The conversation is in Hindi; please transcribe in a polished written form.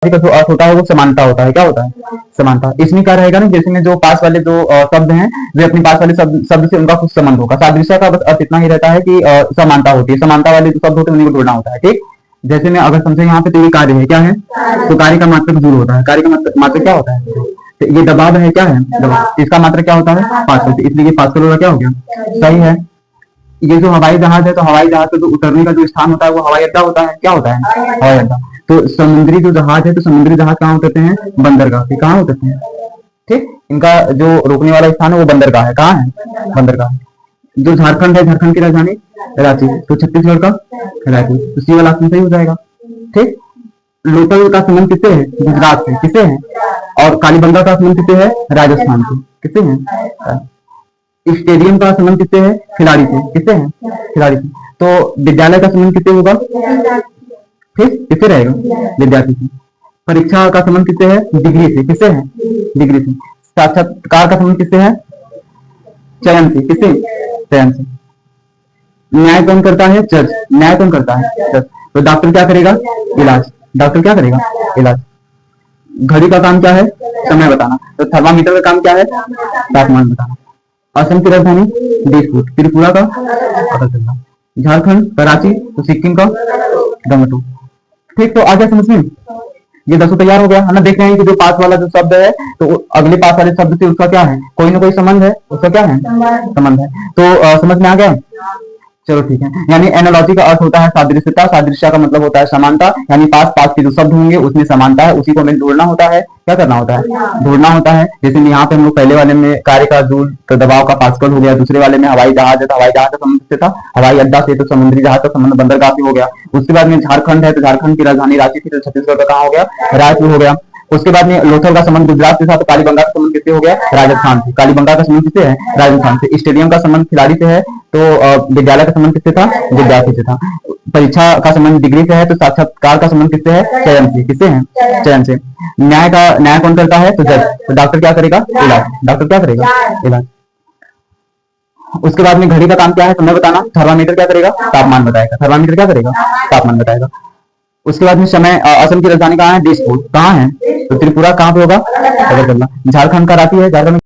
ठीक है, जो अर्थ होता है वो समानता होता है। क्या होता है? समानता। इसमें क्या रहेगा ना, जैसे में जो पास वाले जो शब्द हैं वे अपने पास वाले शब्द से उनका कुछ संबंध होगा। सादृश्य का बस अर्थ इतना ही रहता है कि समानता होती है, समानता वाले जो शब्द होते हैं उन्हीं को जोड़ना होता है। ठीक, जैसे में अगर समझे यहाँ पे तो ये कार्य है, क्या है? तो कार्य का मात्रक जूल होता है। कार्य का मात्रक क्या होता है? तो ये दबाव है, क्या है? दबाव। इसका मात्रक क्या होता है? पास्कल। इसलिए ये पास्कल वाला क्या हो गया? सही है। ये जो हवाई जहाज है, तो हवाई जहाज पे जो उतरने का जो स्थान होता है वो हवाई अड्डा होता है। क्या होता है? हवाई अड्डा। तो समुद्री जो जहाज है, तो समुद्री जहाज कहाँ उतरते हैं? बंदरगाह पे। कहाँ उतरते हैं? ठीक, इनका जो रोकने वाला स्थान है वो बंदरगाह है। कहाँ है? बंदरगाह। जो झारखंड है, झारखंड की राजधानी रांची, तो छत्तीसगढ़ का रायपुर। तो सी वाला ऑप्शन सही हो जाएगा। ठीक, लोकल का संबंध किससे है? गुजरात से। किससे है? और कालीबंगा का संबंध किससे है? राजस्थान से। किससे है? स्टेडियम का संबंध किससे है? खिलाड़ी से। किससे है? खिलाड़ी से। तो विद्यालय का संबंध किससे होगा? ठीक, किससे रहेगा? विद्यार्थी से। परीक्षा का संबंध किससे है? डिग्री से। किससे है? डिग्री से। साक्षात्कार का संबंध किससे है? चयन से। किससे? चयन से। न्याय कौन करता है? जज। न्याय कौन करता है? जज। तो डॉक्टर क्या करेगा? इलाज। डॉक्टर क्या करेगा? इलाज। घड़ी का काम क्या है? समय बताना। तो थर्मामीटर का काम क्या है? तापमान बताना। असम की राजधानी दिसपुर। त्रिपुरा का पता चलना। झारखंड कराची, तो सिक्किम का दमटू। ठीक, तो आ गया समझ में? ये 10 तैयार हो गया है ना। देख रहे हैं कि जो पास वाला जो शब्द है तो अगले पास वाले शब्द से उसका क्या है? कोई ना कोई संबंध है। उसका क्या है? संबंध है। तो समझ में आ गया? चलो ठीक है। यानी एनालॉजी का अर्थ होता है सादृश्यता। सादृश्य का मतलब होता है समानता। यानी पास पास के जो शब्द होंगे उसमें समानता है, उसी को हमें ढूंढना होता है। क्या करना होता है? ढूंढना होता है। जैसे यहाँ पे हम लोग पहले वाले में कार्य का जूल, तो दबाव का पास्कल हो गया। दूसरे वाले में हवाई जहाज है, तो हवाई जहाज का संबंध से था हवाई अड्डा से, तो समुद्री जहाज का संबंध बंदरगाह से हो गया। उसके बाद में झारखंड है, तो झारखंड की राजधानी रांची थी, तो छत्तीसगढ़ का कहाँ हो गया? रायपुर हो गया। उसके बाद में लोथल का संबंध गुजरात के साथ, कालीबंगा का संबंध किससे हो गया? राजस्थान से। कालीबंगा का संबंध किससे है? राजस्थान से। स्टेडियम का संबंध खिलाड़ी से है, तो विद्यालय का संबंध किससे था? विद्यार्थी से था। परीक्षा का संबंध डिग्री से है, तो साक्षात्कार का संबंध किससे है? चयन से। किससे है? चयन से। न्याय कौन करता है? तो जज। तो डॉक्टर क्या करेगा? इलाज। डॉक्टर क्या करेगा? इलाज। उसके बाद में घड़ी का काम क्या है? समय बताना। थर्मामीटर क्या करेगा? तापमान बताएगा। थर्मामीटर क्या करेगा? तापमान बताएगा। उसके बाद में समय, असम की राजधानी कहाँ है? दिसपुर। कहाँ है? तो त्रिपुरा कहाँ पे होगा? पता चलना। झारखंड का रांची है, झारखंड